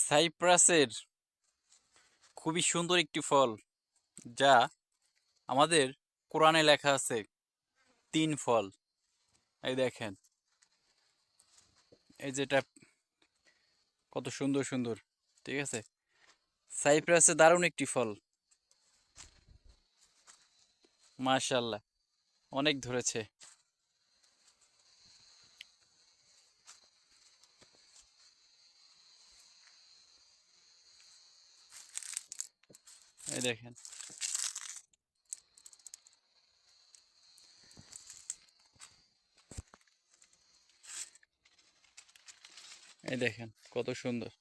সাইপ্রাসের খুবই সুন্দর একটি ফল, যা আমাদের কোরআনে লেখা আছে 3 ফল। এই দেখেন, এই যেটা কত সুন্দর সুন্দর। ঠিক আছে, সাইপ্রাসে দারুণ একটি ফল। মাশাআল্লাহ, অনেক ধরেছে। এই দেখেন, এই দেখেন কত সুন্দর।